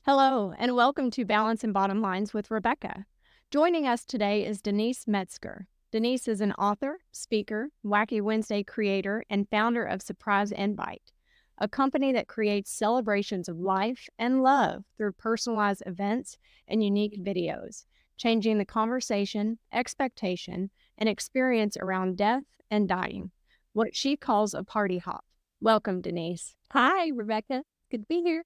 Hello, and welcome to Balance and Bottom Lines with Rebecca. Joining us today is Denise Metzger. Denise is an author, speaker, Wacky Wednesday creator, and founder of Surprise Invite, a company that creates celebrations of life and love through personalized events and unique videos, changing the conversation, expectation, and experience around death and dying, what she calls a party hop. Welcome, Denise. Hi, Rebecca. Good to be here.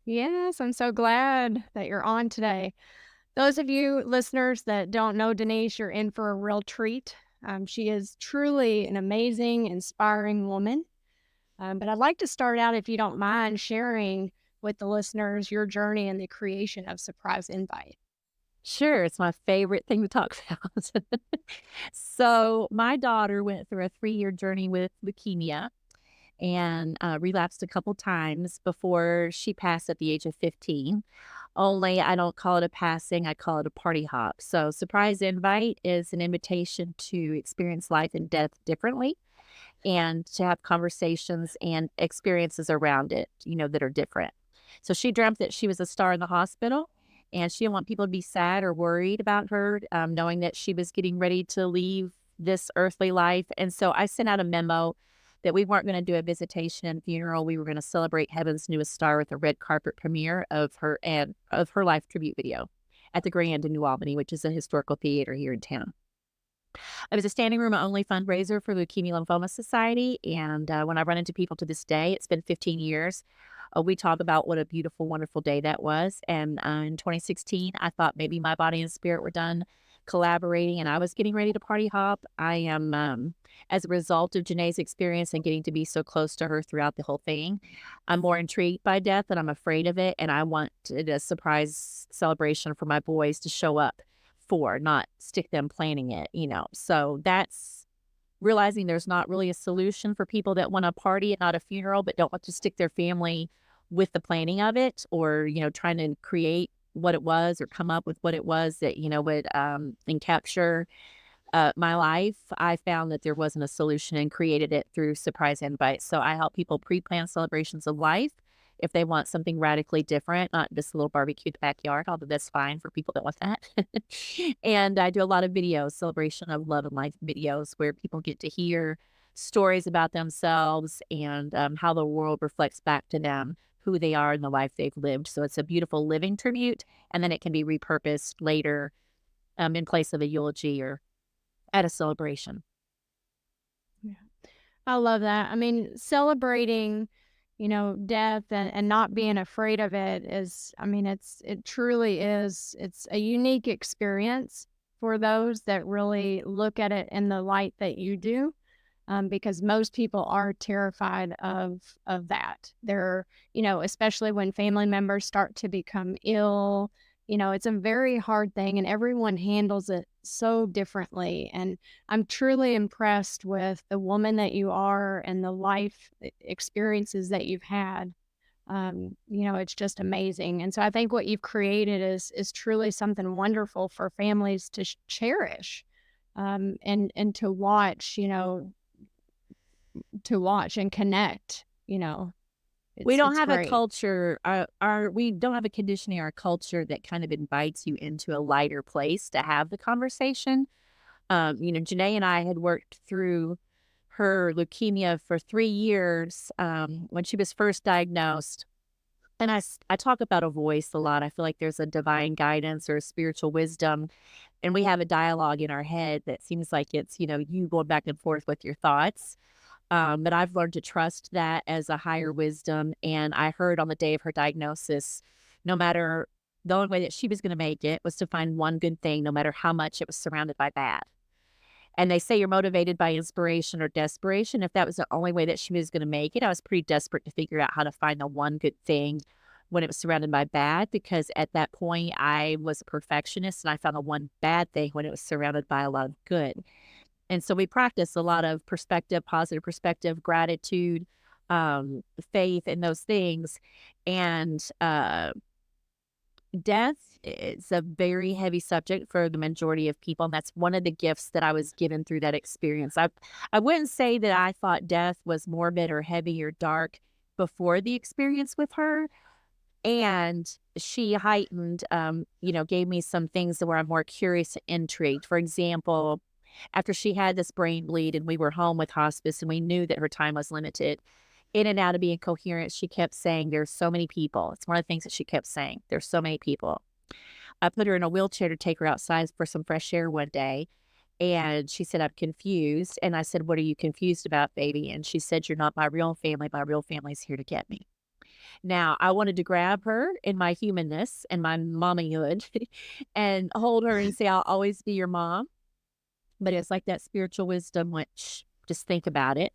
Yes, I'm so glad that you're on today. Those of you listeners that don't know Denise, you're in for a real treat. She is truly an amazing, inspiring woman. But I'd like to start out, if you don't mind, sharing with the listeners your journey in the creation of Surprise Invite. Sure, it's my favorite thing to talk about. So, my daughter went through a 3-year journey with leukemia and relapsed a couple times before she passed at the age of 15. Only I don't call it a passing, I call it a party hop. So, Surprise Invite is an invitation to experience life and death differently and to have conversations and experiences around it, that are different. So she dreamt that she was a star in the hospital and she didn't want people to be sad or worried about her, knowing that she was getting ready to leave this earthly life. And so I sent out a memo that we weren't going to do a visitation and funeral. We were going to celebrate Heaven's Newest Star with a red carpet premiere of her life tribute video at the Grand in New Albany, which is a historical theater here in town. I was a standing room only fundraiser for Leukemia Lymphoma Society. And when I run into people to this day, it's been 15 years. We talk about what a beautiful, wonderful day that was. And in 2016, I thought maybe my body and spirit were done collaborating and I was getting ready to party hop. I am, as a result of Janae's experience and getting to be so close to her throughout the whole thing, I'm more intrigued by death and I'm afraid of it. And I wanted a surprise celebration for my boys to show up for, not stick them planning it. So that's realizing there's not really a solution for people that want a party and not a funeral, but don't want to stick their family with the planning of it or, trying to create what it was or come up with what it was that, would and capture my life. I found that there wasn't a solution and created it through Surprise Invite. So I help people pre-plan celebrations of life if they want something radically different, not just a little barbecue in the backyard, although that's fine for people that want that. And I do a lot of videos, celebration of love and life videos, where people get to hear stories about themselves and how the world reflects back to them who they are and the life they've lived. So it's a beautiful living tribute, and then it can be repurposed later in place of a eulogy or at a celebration. Yeah. I love that. I mean, celebrating, death and not being afraid of it is, I mean, it truly is, it's a unique experience for those that really look at it in the light that you do. Because most people are terrified of that. They're, especially when family members start to become ill, it's a very hard thing and everyone handles it so differently. And I'm truly impressed with the woman that you are and the life experiences that you've had. It's just amazing. And so I think what you've created is truly something wonderful for families to cherish, and to watch and connect, We don't it's have a great. culture, we don't have a conditioning or a culture that kind of invites you into a lighter place to have the conversation. Janae and I had worked through her leukemia for 3 years, when she was first diagnosed. And I talk about a voice a lot. I feel like there's a divine guidance or a spiritual wisdom, and we have a dialogue in our head that seems like it's, you going back and forth with your thoughts. But I've learned to trust that as a higher wisdom. And I heard on the day of her diagnosis, no matter the only way that she was going to make it was to find one good thing, no matter how much it was surrounded by bad. And they say you're motivated by inspiration or desperation. If that was the only way that she was going to make it, I was pretty desperate to figure out how to find the one good thing when it was surrounded by bad, because at that point I was a perfectionist and I found the one bad thing when it was surrounded by a lot of good. And so we practice a lot of perspective, positive perspective, gratitude, faith, and those things. And death is a very heavy subject for the majority of people. And that's one of the gifts that I was given through that experience. I wouldn't say that I thought death was morbid or heavy or dark before the experience with her, And she heightened, gave me some things that where I'm more curious and intrigued. For example, after she had this brain bleed and we were home with hospice and we knew that her time was limited, in and out of being coherent, she kept saying, "There's so many people." It's one of the things that she kept saying. "There's so many people." I put her in a wheelchair to take her outside for some fresh air one day. And she said, "I'm confused." And I said, "What are you confused about, baby?" And she said, "You're not my real family. My real family's here to get me." Now, I wanted to grab her in my humanness and my mommyhood and hold her and say, "I'll always be your mom." But it's like that spiritual wisdom, which just think about it.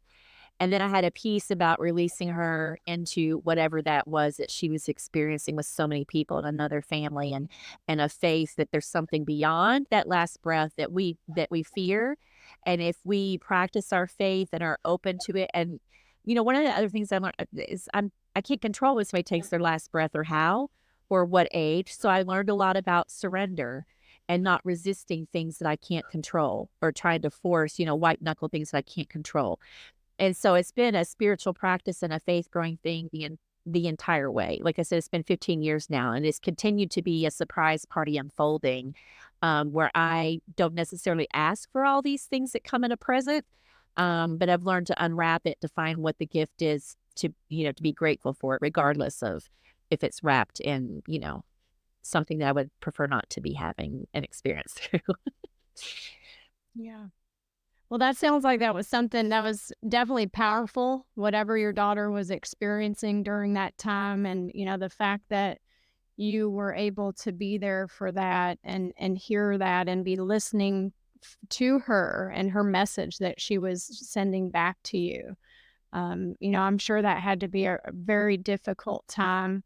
And then I had a piece about releasing her into whatever that was that she was experiencing with so many people and another family and a faith that there's something beyond that last breath that we fear. And if we practice our faith and are open to it, and one of the other things I learned is I can't control if somebody takes their last breath or how or what age. So I learned a lot about surrender and not resisting things that I can't control or trying to force, white knuckle things that I can't control. And so it's been a spiritual practice and a faith growing thing the entire way. Like I said, it's been 15 years now, and it's continued to be a surprise party unfolding, where I don't necessarily ask for all these things that come in a present, but I've learned to unwrap it to find what the gift is to be grateful for it, regardless of if it's wrapped in, something that I would prefer not to be having an experience through. Yeah. Well, that sounds like that was something that was definitely powerful, whatever your daughter was experiencing during that time. And, the fact that you were able to be there for that and hear that and be listening to her and her message that she was sending back to you. I'm sure that had to be a very difficult time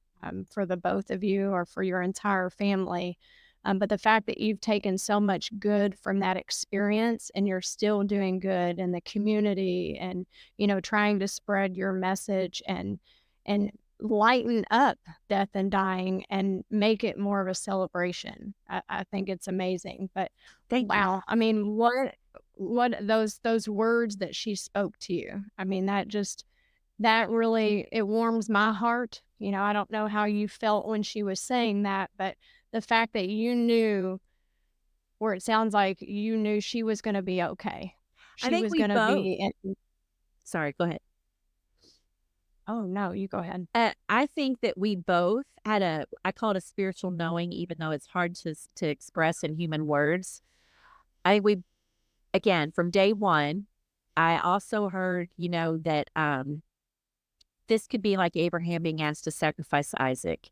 for the both of you or for your entire family. But the fact that you've taken so much good from that experience and you're still doing good in the community and, trying to spread your message and lighten up death and dying and make it more of a celebration. I think it's amazing. But Thank you. wow, I mean, what those words that she spoke to you. I mean, that really it warms my heart. I don't know how you felt when she was saying that, but the fact that you knew or it sounds like you knew she was gonna be okay. I She think was we gonna both. be in Sorry, go ahead. Oh, no, you go ahead. I think that we both had I call it a spiritual knowing, even though it's hard to express in human words. We again from day one. I also heard, that this could be like Abraham being asked to sacrifice Isaac,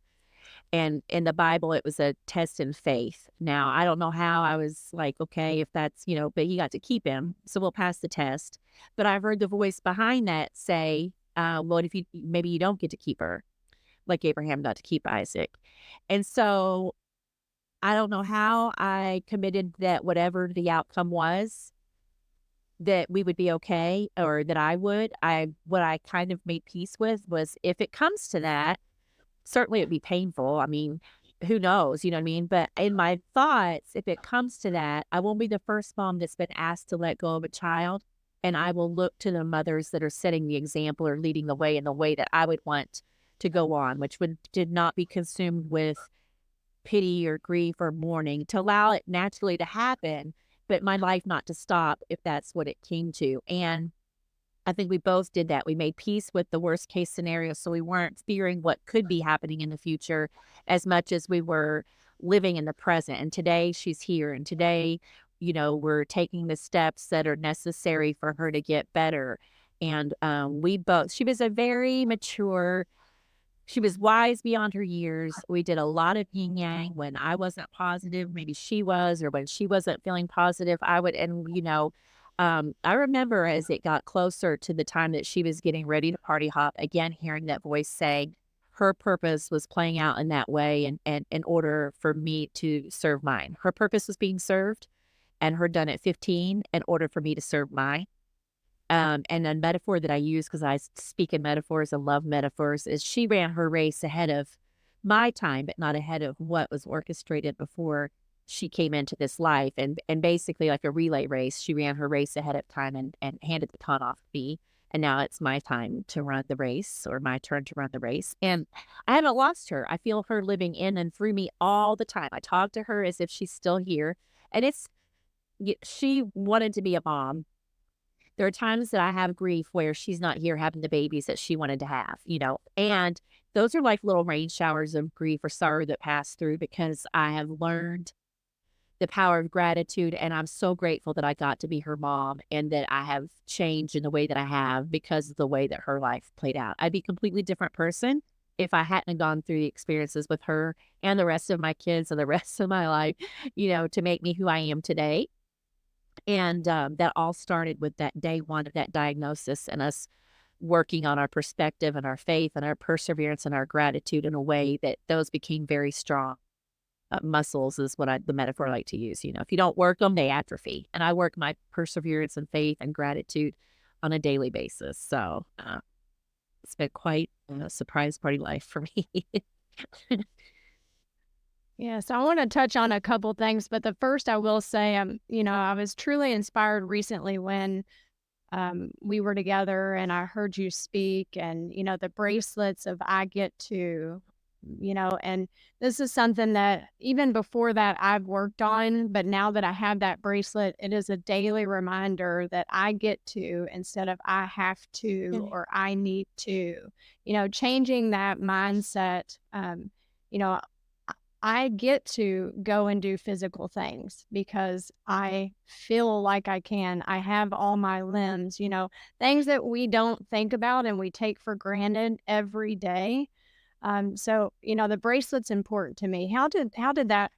and in the Bible, it was a test in faith. Now I don't know how I was like, okay, if that's but he got to keep him, so we'll pass the test. But I've heard the voice behind that say, "Well, if you maybe you don't get to keep her." Like Abraham got to keep Isaac. And so I don't know how I committed that whatever the outcome was, that we would be okay or that I would. What I kind of made peace with was if it comes to that, certainly it'd be painful. I mean, who knows? You know what I mean? But in my thoughts, if it comes to that, I won't be the first mom that's been asked to let go of a child. And I will look to the mothers that are setting the example or leading the way in the way that I would want to go on, which did not be consumed with pity or grief or mourning, to allow it naturally to happen, but my life not to stop if that's what it came to. And I think we both did that. We made peace with the worst case scenario. So we weren't fearing what could be happening in the future as much as we were living in the present. And today she's here. And today, we're taking the steps that are necessary for her to get better. And she was a very mature, she was wise beyond her years. We did a lot of yin yang when I wasn't positive, maybe she was, or when she wasn't feeling positive, I would. And, I remember as it got closer to the time that she was getting ready to party hop, again, hearing that voice saying her purpose was playing out in that way. And in order for me to serve mine, her purpose was being served and her done at 15 in order for me to serve mine. And a metaphor that I use because speak in metaphors and love metaphors is she ran her race ahead of my time, but not ahead of what was orchestrated before she came into this life. And basically like a relay race, she ran her race ahead of time and handed the baton off to me And now it's my time to run the race or my turn to run the race. And I haven't lost her. I feel her living in and through me all the time. I talk to her as if she's still here. And she wanted to be a mom. There are times that I have grief where she's not here having the babies that she wanted to have, and those are like little rain showers of grief or sorrow that pass through because I have learned the power of gratitude. And I'm so grateful that I got to be her mom and that I have changed in the way that I have because of the way that her life played out. I'd be a completely different person if I hadn't gone through the experiences with her and the rest of my kids and the rest of my life, to make me who I am today. And that all started with that day one of that diagnosis and us working on our perspective and our faith and our perseverance and our gratitude in a way that those became very strong muscles is the metaphor I like to use. If you don't work them, they atrophy. And I work my perseverance and faith and gratitude on a daily basis. So it's been quite a surprise party life for me. Yeah, so I want to touch on a couple things, but the first I will say, I was truly inspired recently when we were together and I heard you speak, and the bracelets of I get to, and this is something that even before that I've worked on, but now that I have that bracelet, it is a daily reminder that I get to instead of I have to Okay. or I need to, changing that mindset. You know, I get to go and do physical things because I feel like I can. I have all my limbs, things that we don't think about and we take for granted every day. So the bracelet's important to me. How did that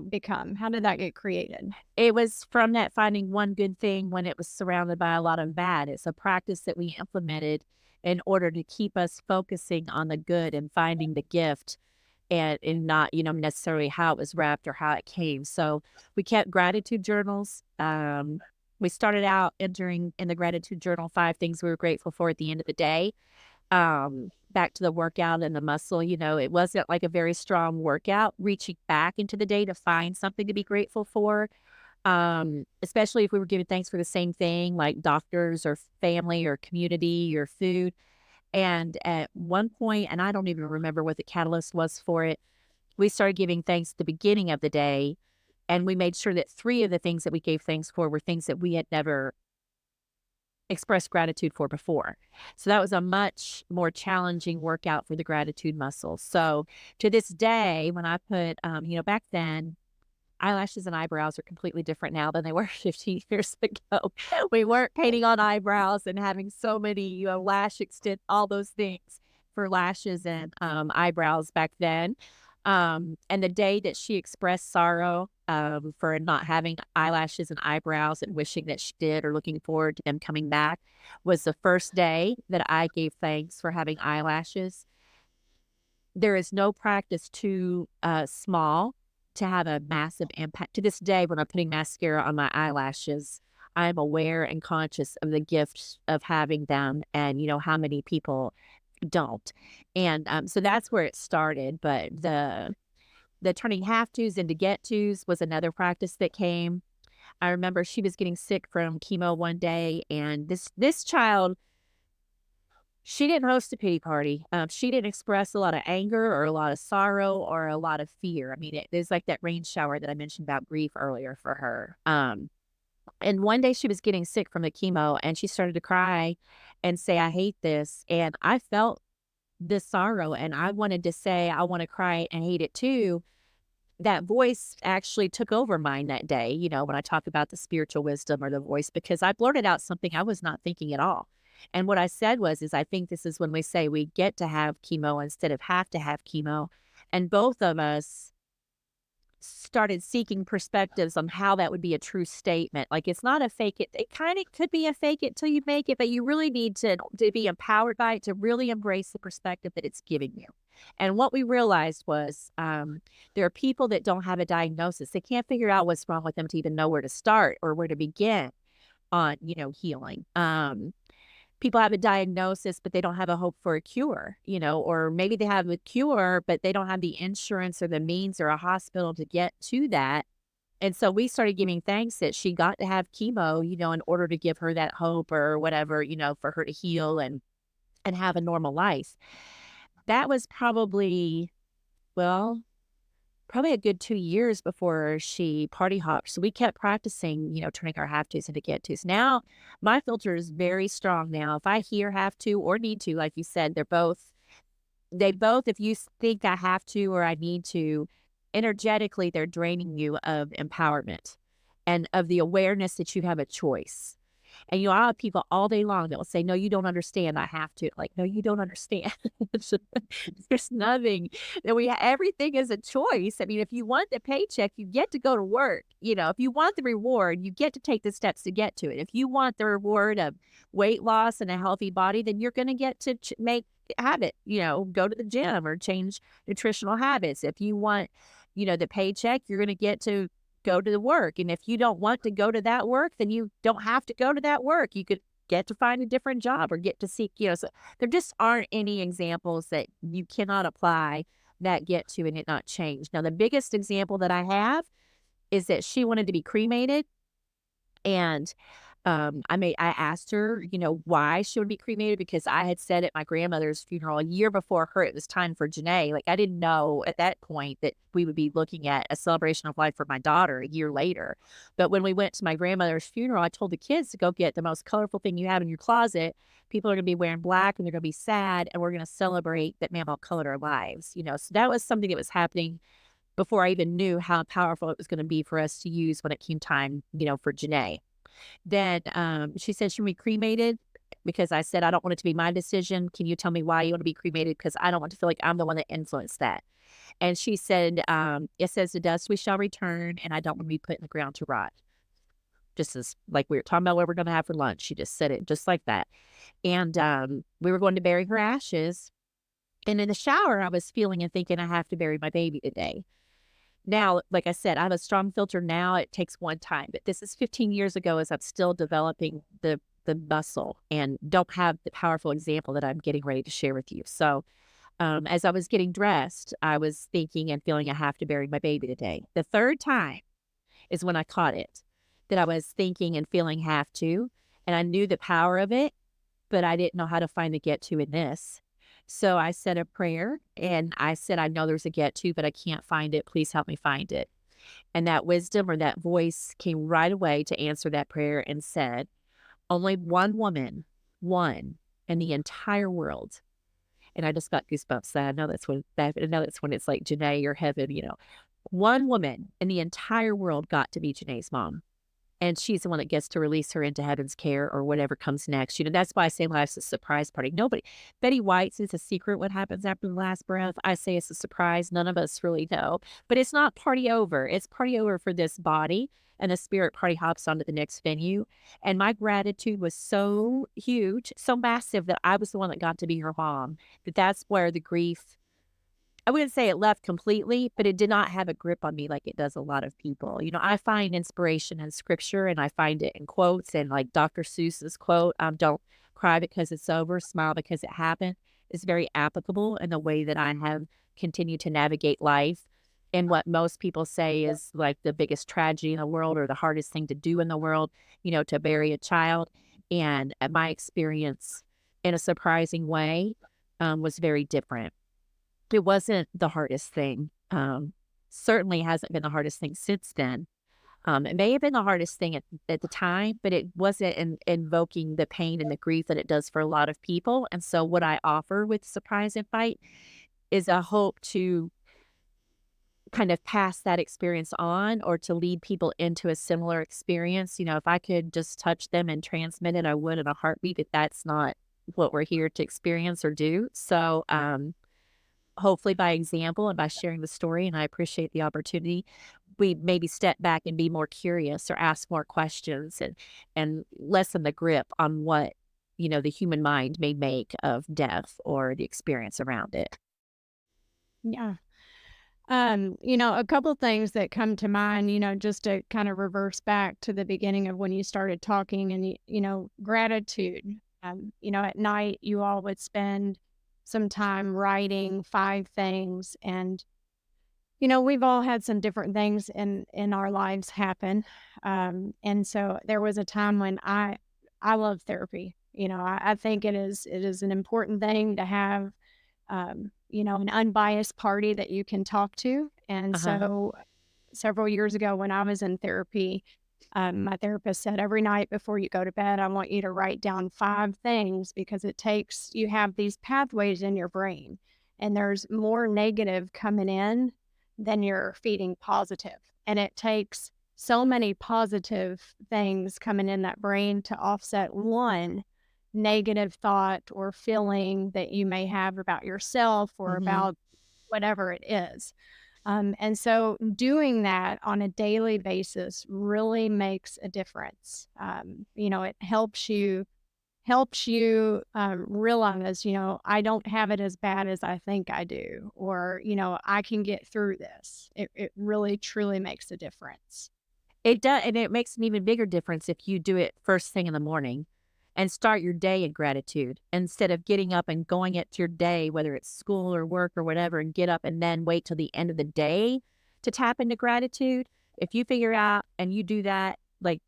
become? How did that get created? It was from that finding one good thing when it was surrounded by a lot of bad. It's a practice that we implemented in order to keep us focusing on the good and finding the gift and not, necessarily how it was wrapped or how it came. So we kept gratitude journals. We started out entering in the gratitude journal 5 things we were grateful for at the end of the day. Back to the workout and the muscle, it wasn't like a very strong workout, reaching back into the day to find something to be grateful for. Especially if we were giving thanks for the same thing, like doctors or family or community or food. And at one point, and I don't even remember what the catalyst was for it, we started giving thanks at the beginning of the day. And we made sure that 3 of the things that we gave thanks for were things that we had never expressed gratitude for before. So that was a much more challenging workout for the gratitude muscle. So to this day, when I put, back then, eyelashes and eyebrows are completely different now than they were 15 years ago. We weren't painting on eyebrows and having so many, lash extent, all those things for lashes and eyebrows back then. And the day that she expressed sorrow for not having eyelashes and eyebrows and wishing that she did or looking forward to them coming back was the first day that I gave thanks for having eyelashes. There is no practice too small to have a massive impact. To this day, when I'm putting mascara on my eyelashes, I'm aware and conscious of the gift of having them and, how many people don't. And so that's where it started. But the turning have tos into get tos was another practice that came. I remember she was getting sick from chemo one day, and this child, she didn't host a pity party. She didn't express a lot of anger or a lot of sorrow or a lot of fear. I mean, there's like that rain shower that I mentioned about grief earlier for her. And one day she was getting sick from the chemo and she started to cry and say, I hate this. And I felt this sorrow and I wanted to say, I want to cry and hate it too. That voice actually took over mine that day, when I talk about the spiritual wisdom or the voice, because I blurted out something I was not thinking at all. And what I said is I think this is when we say we get to have chemo instead of have to have chemo. And both of us started seeking perspectives on how that would be a true statement. Like it's not a fake it. It kind of could be a fake it till you make it, but you really need to be empowered by it to really embrace the perspective that it's giving you. And what we realized was there are people that don't have a diagnosis. They can't figure out what's wrong with them to even know where to start or where to begin on, healing. People have a diagnosis, but they don't have a hope for a cure, or maybe they have a cure, but they don't have the insurance or the means or a hospital to get to that. And so we started giving thanks that she got to have chemo, in order to give her that hope or whatever, for her to heal and have a normal life. That was well, probably a good 2 years before she party hopped. So we kept practicing, turning our have tos into get tos. Now my filter is very strong now. If I hear have to or need to, like you said, they both, if you think I have to or I need to, energetically, they're draining you of empowerment and of the awareness that you have a choice. And I'll have people all day long that will say, "No, you don't understand. I have to." Like, no, you don't understand. There's nothing that everything is a choice. I mean, if you want the paycheck, you get to go to work. If you want the reward, you get to take the steps to get to it. If you want the reward of weight loss and a healthy body, then you're going to get to make habit, go to the gym or change nutritional habits. If you want, the paycheck, you're going to get to go to the work. And if you don't want to go to that work, then you don't have to go to that work. You could get to find a different job or get to seek, so there just aren't any examples that you cannot apply that get to and it not change. Now, the biggest example that I have is that she wanted to be cremated. And I asked her, why she would be cremated because I had said at my grandmother's funeral a year before her, it was time for Janae. Like I didn't know at that point that we would be looking at a celebration of life for my daughter a year later. But when we went to my grandmother's funeral, I told the kids to go get the most colorful thing you have in your closet. People are going to be wearing black and they're going to be sad, and we're going to celebrate that Mamaw colored our lives. So that was something that was happening before I even knew how powerful it was going to be for us to use when it came time, for Janae. Then, she said she would be cremated because I said, "I don't want it to be my decision. Can you tell me why you want to be cremated? Because I don't want to feel like I'm the one that influenced that." And she said, "It says, 'To dust we shall return, and I don't want to be put in the ground to rot.'" Just as like we were talking about what we're going to have for lunch. She just said it just like that. And we were going to bury her ashes. And in the shower, I was feeling and thinking, I have to bury my baby today. Now, like I said, I have a strong filter now. It takes one time, but this is 15 years ago as I'm still developing the muscle and don't have the powerful example that I'm getting ready to share with you. So, as I was getting dressed, I was thinking and feeling I have to bury my baby today. The third time is when I caught it, that I was thinking and feeling have to, and I knew the power of it, but I didn't know how to find the get to in this. So I said a prayer and I said, "I know there's a get to, but I can't find it. Please help me find it." And that wisdom or that voice came right away to answer that prayer and said, "Only one woman, one in the entire world." And I just got goosebumps. I know that's when it's like Janae or heaven. One woman in the entire world got to be Janae's mom. And she's the one that gets to release her into heaven's care or whatever comes next. That's why I say life's a surprise party. Nobody, Betty White says a secret what happens after the last breath. I say it's a surprise. None of us really know. But it's not party over. It's party over for this body. And the spirit party hops onto the next venue. And my gratitude was so huge, so massive that I was the one that got to be her mom. That's where the grief, I wouldn't say it left completely, but it did not have a grip on me like it does a lot of people. I find inspiration in scripture and I find it in quotes and like Dr. Seuss's quote, "Don't cry because it's over, smile because it happened," is very applicable in the way that I have continued to navigate life. And what most people say is like the biggest tragedy in the world or the hardest thing to do in the world, to bury a child. And my experience in a surprising way was very different. It wasn't the hardest thing. Certainly hasn't been the hardest thing since then. It may have been the hardest thing at the time, but it wasn't invoking the pain and the grief that it does for a lot of people. And so, what I offer with Surprise and Fight is a hope to kind of pass that experience on or to lead people into a similar experience. If I could just touch them and transmit it, I would in a heartbeat, but that's not what we're here to experience or do. So, hopefully by example and by sharing the story, and I appreciate the opportunity, we maybe step back and be more curious or ask more questions and lessen the grip on what, the human mind may make of death or the experience around it. Yeah. A couple things that come to mind, just to kind of reverse back to the beginning of when you started talking and, gratitude. At night, you all would spend some time writing 5 things. And, we've all had some different things in our lives happen, and so there was a time when I love therapy. I think it is an important thing to have, an unbiased party that you can talk to. And Uh-huh. so several years ago when I was in therapy, my therapist said, every night before you go to bed, I want you to write down 5 things because you have these pathways in your brain, and there's more negative coming in than you're feeding positive. And it takes so many positive things coming in that brain to offset one negative thought or feeling that you may have about yourself or Mhm. about whatever it is. And so doing that on a daily basis really makes a difference. It helps you realize, I don't have it as bad as I think I do, or I can get through this. It really truly makes a difference. It does, and it makes an even bigger difference if you do it first thing in the morning and start your day in gratitude instead of getting up and going at your day, whether it's school or work or whatever, and get up and then wait till the end of the day to tap into gratitude. If you figure out and you do that, like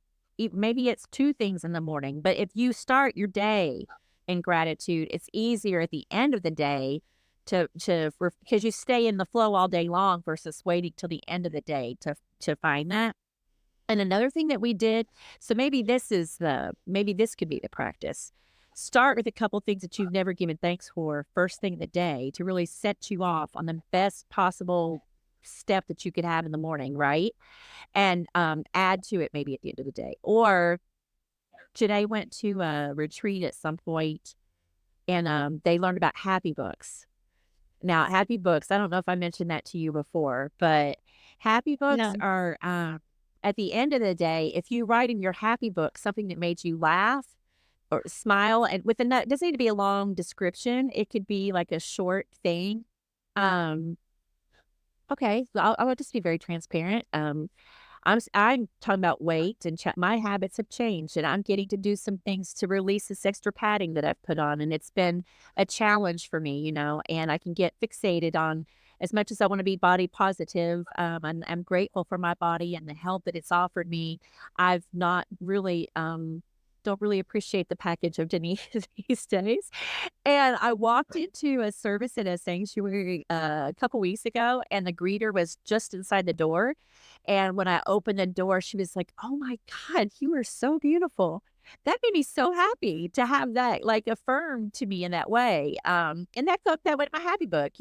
maybe it's 2 things in the morning, but if you start your day in gratitude, it's easier at the end of the day because you stay in the flow all day long versus waiting till the end of the day to find that. And another thing that we did, so maybe this could be the practice. Start with a couple things that you've never given thanks for first thing in the day to really set you off on the best possible step that you could have in the morning, right? And add to it maybe at the end of the day. Or Janae went to a retreat at some point and they learned about happy books. Now, happy books, I don't know if I mentioned that to you before, but happy books No, are, at the end of the day, if you write in your happy book something that made you laugh or smile, and with a note, it doesn't need to be a long description. It could be like a short thing. Um, okay, so I'll just be very transparent. I'm talking about weight and my habits have changed and I'm getting to do some things to release this extra padding that I've put on. And it's been a challenge for me, and I can get fixated on as much as I want to be body positive. And I'm grateful for my body and the help that it's offered me. I've not really, don't really appreciate the package of Denise these days. And I walked into a service at a sanctuary a couple weeks ago, and the greeter was just inside the door. And when I opened the door, she was like, "Oh my God, you are so beautiful." That made me so happy to have that like affirmed to me in that way. And that went in my happy book,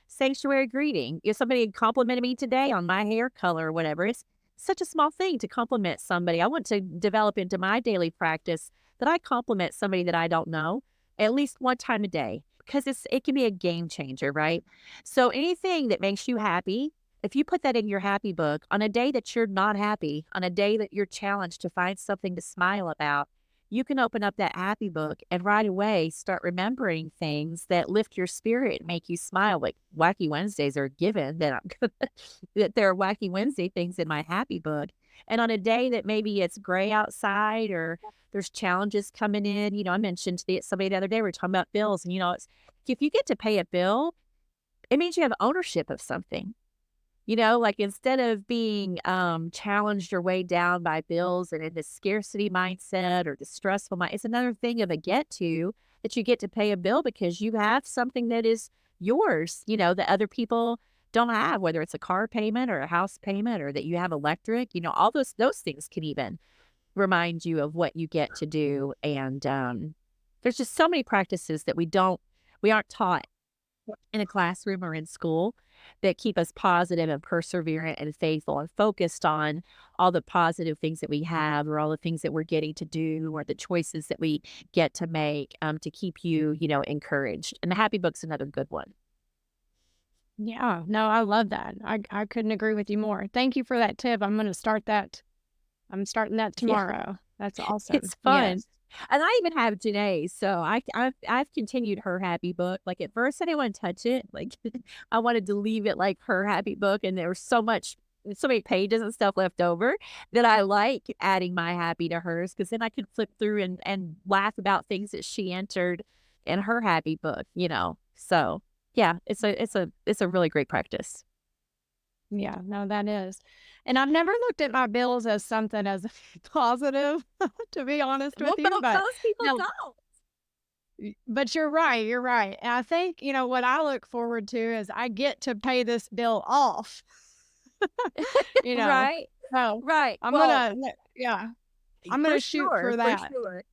sanctuary greeting. If somebody had complimented me today on my hair color or whatever, it's such a small thing to compliment somebody. I want to develop into my daily practice that I compliment somebody that I don't know at least one time a day because it can be a game changer, right? So anything that makes you happy, if you put that in your happy book on a day that you're not happy, on a day that you're challenged to find something to smile about, you can open up that happy book and right away start remembering things that lift your spirit and make you smile. Like Wacky Wednesdays are a given that that there are Wacky Wednesday things in my happy book. And on a day that maybe it's gray outside or there's challenges coming in. I mentioned to somebody the other day, we were talking about bills, and it's if you get to pay a bill, it means you have ownership of something. Like instead of being challenged or weighed down by bills and in the scarcity mindset or the stressful mind, it's another thing of a get to that you get to pay a bill because you have something that is yours, that other people don't have, whether it's a car payment or a house payment or that you have electric, all those things can even remind you of what you get to do. And there's just so many practices that we aren't taught in a classroom or in school that keep us positive and perseverant and faithful and focused on all the positive things that we have or all the things that we're getting to do or the choices that we get to make to keep you, encouraged. And the happy book's another good one. yeah, no, I love that. I couldn't agree with you more. Thank you for that tip. I'm starting that Yeah. tomorrow. That's awesome. It's fun. Yes. And I even have Janae, so I've continued her happy book. Like, at first, I didn't wanna touch it, like, I wanted to leave it like her happy book, and there was so many pages and stuff left over that I like adding my happy to hers because then I could flip through and laugh about things that she entered in her happy book, So, yeah, it's a really great practice. Yeah, no, that is. And I've never looked at my bills as something as positive, to be honest with Well, you, but most people no, don't. but you're right, you're right. And I think, what I look forward to is I get to pay this bill off, you know. Right, So right. I'm Well, gonna, yeah, I'm gonna shoot for for that. sure.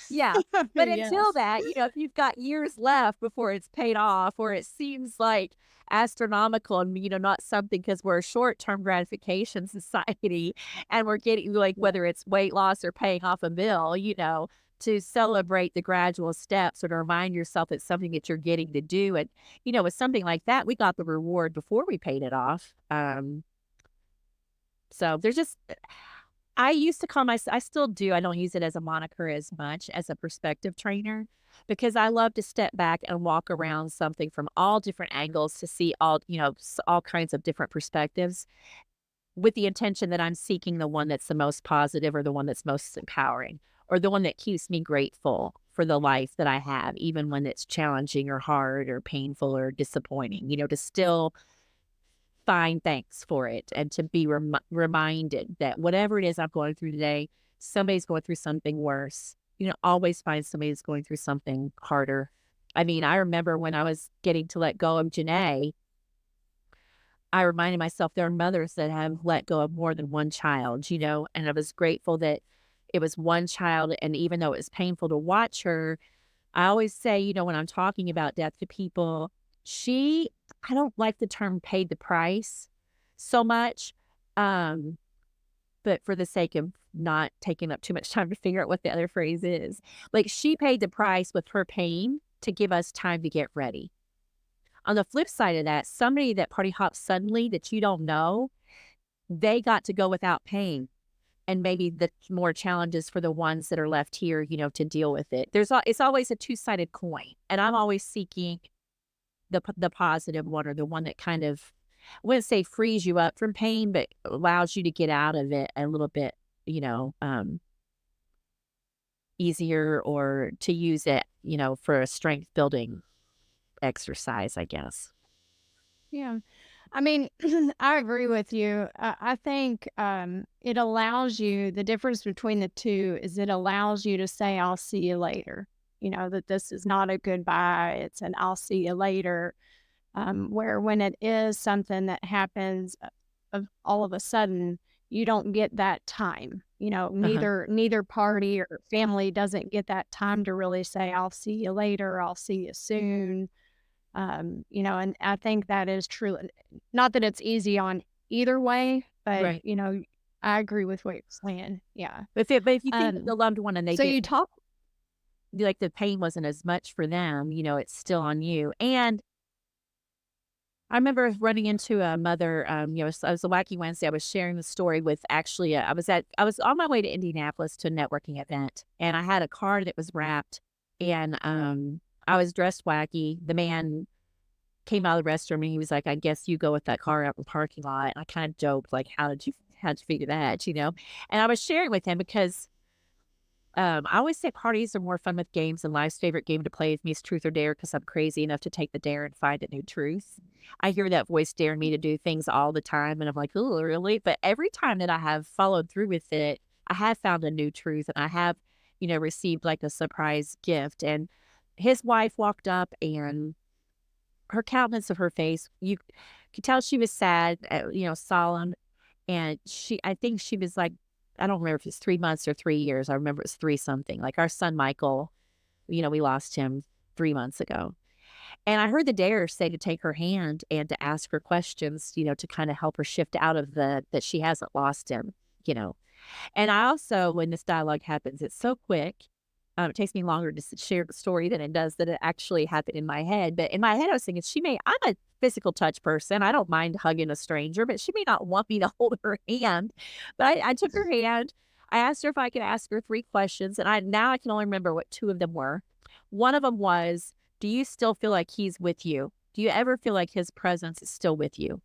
Yeah, but until Yes. that, if you've got years left before it's paid off or it seems like astronomical and, not something because 'cause we're a short-term gratification society and we're getting, like, Yeah. whether it's weight loss or paying off a bill, to celebrate the gradual steps or to remind yourself it's something that you're getting to do, and, with something like that, we got the reward before we paid it off, so there's just I used to call myself I still do, I don't use it as a moniker as much as a perspective trainer because I love to step back and walk around something from all different angles to see all kinds of different perspectives with the intention that I'm seeking the one that's the most positive or the one that's most empowering or the one that keeps me grateful for the life that I have, even when it's challenging or hard or painful or disappointing, to still find thanks for it and to be reminded that whatever it is I'm going through today, somebody's going through something worse. Always find somebody that's going through something harder. I mean, I remember when I was getting to let go of Janae, I reminded myself there are mothers that have let go of more than one child, and I was grateful that it was one child. And even though it was painful to watch her, I always say, when I'm talking about death to people, she I don't like the term paid the price so much, um, but for the sake of not taking up too much time to figure out what the other phrase is. Like, she paid the price with her pain to give us time to get ready. On the flip side of that, somebody that party hops suddenly that you don't know, they got to go without pain. And maybe the more challenges for the ones that are left here, to deal with it. It's always a two-sided coin, and I'm always seeking the positive one or the one that kind of, I wouldn't say frees you up from pain, but allows you to get out of it a little bit, easier or to use it, for a strength building exercise, I guess. Yeah. I mean, I agree with you. I think it allows you, the difference between the two is it allows you to say, I'll see you later. That this is not a goodbye, it's an I'll see you later. Where when it is something that happens of all of a sudden, you don't get that time. Uh-huh. Neither party or family doesn't get that time to really say, I'll see you later, I'll see you soon. And I think that is true. Not that it's easy on either way, but Right. I agree with what you're saying. Yeah. But if you think of Um, the loved one and they so you didn't, talk like, the pain wasn't as much for them, it's still on you. And I remember running into a mother, I was a Wacky Wednesday. I was sharing the story with actually, I was on my way to Indianapolis to a networking event and I had a card that was wrapped and, I was dressed wacky. The man came out of the restroom and he was like, I guess you go with that car out in the parking lot. And I kind of joked, like, how'd you figure that, And I was sharing with him because I always say parties are more fun with games, and life's favorite game to play with me is truth or dare because I'm crazy enough to take the dare and find a new truth. I hear that voice daring me to do things all the time, and I'm like, oh, really? But every time that I have followed through with it, I have found a new truth, and I have, received like a surprise gift. And his wife walked up, and her countenance of her face, you could tell she was sad, solemn, and I think she was like, I don't remember if it's 3 months or 3 years. I remember it's 3 something. Like our son Michael, we lost him 3 months ago. And I heard the dare say to take her hand and to ask her questions, to kind of help her shift out of that she hasn't lost him, you know. And I also, when this dialogue happens, it's so quick. It takes me longer to share the story than it does that it actually happened in my head. But in my head, I was thinking, I'm a physical touch person. I don't mind hugging a stranger, but she may not want me to hold her hand. But I took her hand. I asked her if I could ask her 3 questions. And now I can only remember what 2 of them were. One of them was, do you still feel like he's with you? Do you ever feel like his presence is still with you?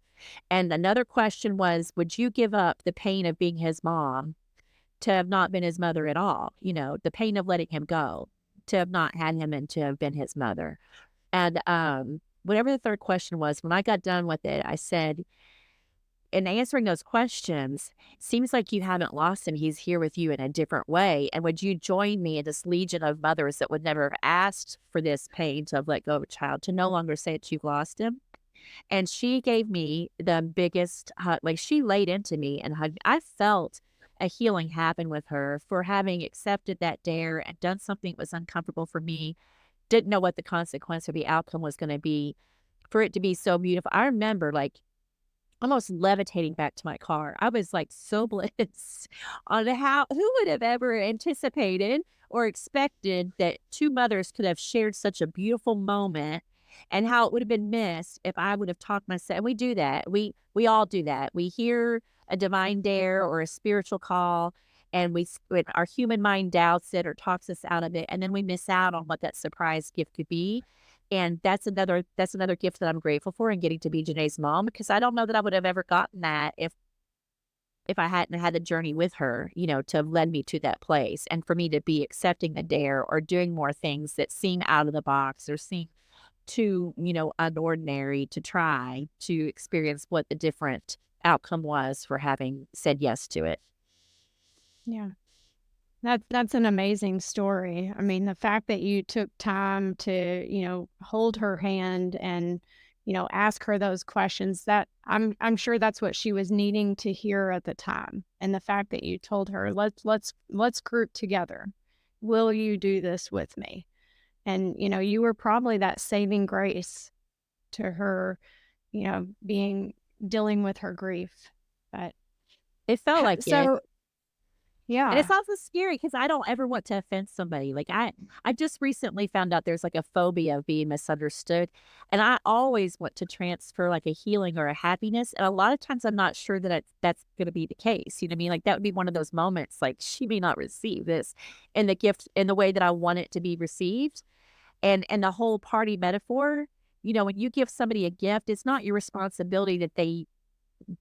And another question was, would you give up the pain of being his mom to have not been his mother at all, the pain of letting him go, to have not had him and to have been his mother. And whatever the third question was, when I got done with it, I said, in answering those questions, seems like you haven't lost him. He's here with you in a different way. And would you join me in this legion of mothers that would never have asked for this pain to have let go of a child to no longer say that you've lost him? And she gave me the biggest hug. Like, she laid into me and hugged. I felt a healing happen with her for having accepted that dare and done something that was uncomfortable for me. Didn't know what the consequence or the outcome was going to be. For it to be so beautiful. I remember, like, almost levitating back to my car. I was, like, so blitzed on how who would have ever anticipated or expected that 2 mothers could have shared such a beautiful moment, and how it would have been missed if I would have talked myself. And we do that. We all do that. We hear a divine dare or a spiritual call, and when our human mind doubts it or talks us out of it, and then we miss out on what that surprise gift could be. And that's another gift that I'm grateful for in getting to be Janae's mom, because I don't know that I would have ever gotten that if I hadn't had the journey with her, to have led me to that place, and for me to be accepting the dare or doing more things that seem out of the box or seem too, unordinary to try to experience what the different outcome was for having said yes to it. Yeah. That's an amazing story. I mean, the fact that you took time to, hold her hand and, ask her those questions, that I'm sure that's what she was needing to hear at the time. And the fact that you told her, let's group together. Will you do this with me? And, you were probably that saving grace to her, being dealing with her grief. But It felt like it. so And it's yeah. also scary because I don't ever want to offend somebody. Like, I just recently found out there's like a phobia of being misunderstood. And I always want to transfer like a healing or a happiness. And a lot of times I'm not sure that that's going to be the case. You know what I mean? Like, that would be one of those moments, like, she may not receive this in the gift in the way that I want it to be received. And the whole party metaphor, when you give somebody a gift, it's not your responsibility that they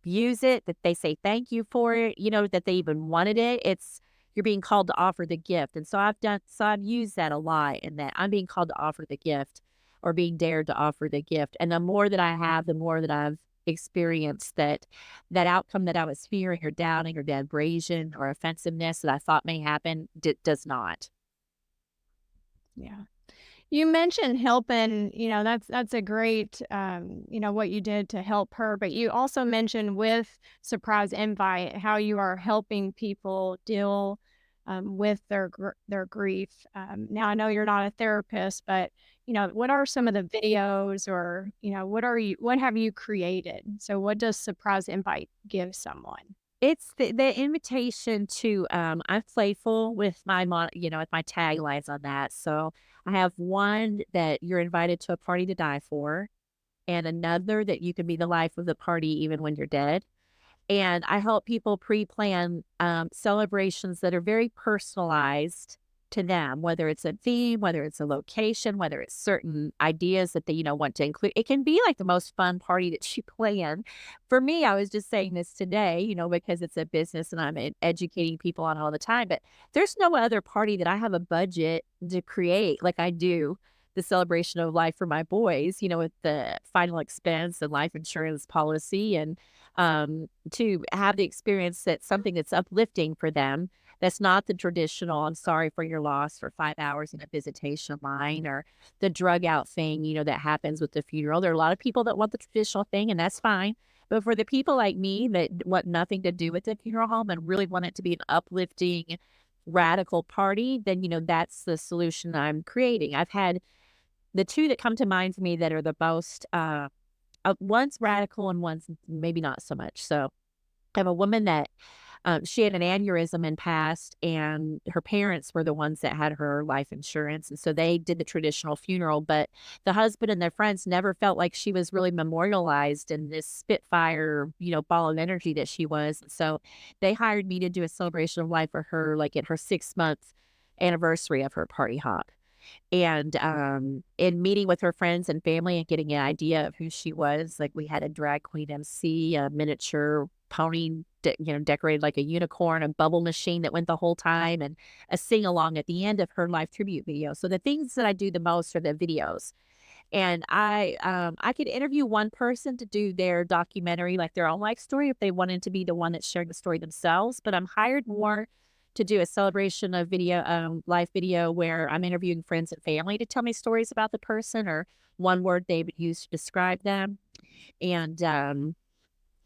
use it, that they say thank you for it, that they even wanted it. It's you're being called to offer the gift. And so I've used that a lot, in that I'm being called to offer the gift or being dared to offer the gift. And the more that I have, the more that I've experienced that outcome that I was fearing or doubting or that abrasion or offensiveness that I thought may happen does not. Yeah. You mentioned helping, that's a great, what you did to help her, but you also mentioned with Surprise Invite how you are helping people deal with their grief. Now I know you're not a therapist, but what are some of the videos, or what have you created? So what does Surprise Invite give someone? It's the invitation to, I'm playful with with my taglines on that. So I have one that you're invited to a party to die for, and another that you can be the life of the party even when you're dead. And I help people pre-plan, celebrations that are very personalized to them, whether it's a theme, whether it's a location, whether it's certain ideas that they, want to include. It can be like the most fun party that you plan. For me, I was just saying this today, because it's a business and I'm educating people on all the time, but there's no other party that I have a budget to create like I do the celebration of life for my boys, with the final expense and life insurance policy, and to have the experience that something that's uplifting for them. That's not the traditional, I'm sorry for your loss for 5 hours in a visitation line, or the drug out thing, that happens with the funeral. There are a lot of people that want the traditional thing, and that's fine. But for the people like me that want nothing to do with the funeral home and really want it to be an uplifting, radical party, then, that's the solution I'm creating. I've had the two that come to mind for me that are the most, one's radical and one's maybe not so much. So I have a woman that she had an aneurysm and passed, and her parents were the ones that had her life insurance. And so they did the traditional funeral, but the husband and their friends never felt like she was really memorialized in this spitfire, ball of energy that she was. And so they hired me to do a celebration of life for her, like at her 6 month anniversary of her party hop. And, in meeting with her friends and family and getting an idea of who she was, like, we had a drag queen MC, a miniature pony, decorated like a unicorn, a bubble machine that went the whole time, and a sing along at the end of her live tribute video. So the things that I do the most are the videos. And I could interview one person to do their documentary, like their own life story, if they wanted to be the one that's sharing the story themselves. But I'm hired more to do a celebration of video, live video where I'm interviewing friends and family to tell me stories about the person or one word they would use to describe them. And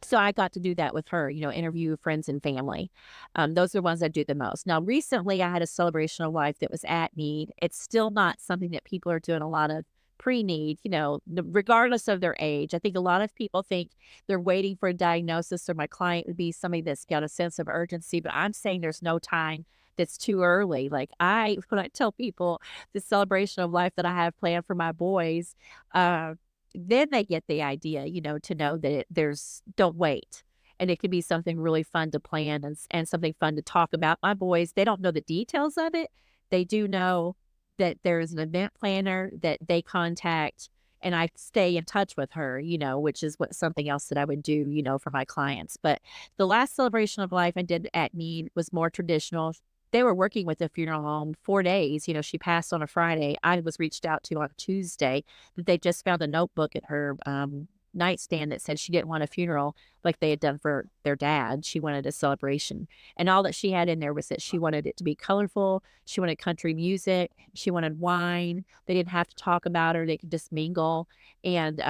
so I got to do that with her, interview friends and family. Those are the ones I do the most. Now, recently, I had a celebration of life that was at need. It's still not something that people are doing a lot of pre-need, regardless of their age. I think a lot of people think they're waiting for a diagnosis, or my client would be somebody that's got a sense of urgency, but I'm saying there's no time that's too early. Like when I tell people the celebration of life that I have planned for my boys, uh, then they get the idea, to know that don't wait. And it could be something really fun to plan and something fun to talk about. My boys, they don't know the details of it. They do know that there is an event planner that they contact, and I stay in touch with her, which is what something else that I would do, for my clients. But the last celebration of life I did at Need was more traditional. They were working with a funeral home 4 days. She passed on a Friday. I was reached out to on Tuesday that they just found a notebook at her nightstand that said she didn't want a funeral like they had done for their dad. She wanted a celebration. And all that she had in there was that she wanted it to be colorful. She wanted country music. She wanted wine. They didn't have to talk about her. They could just mingle. And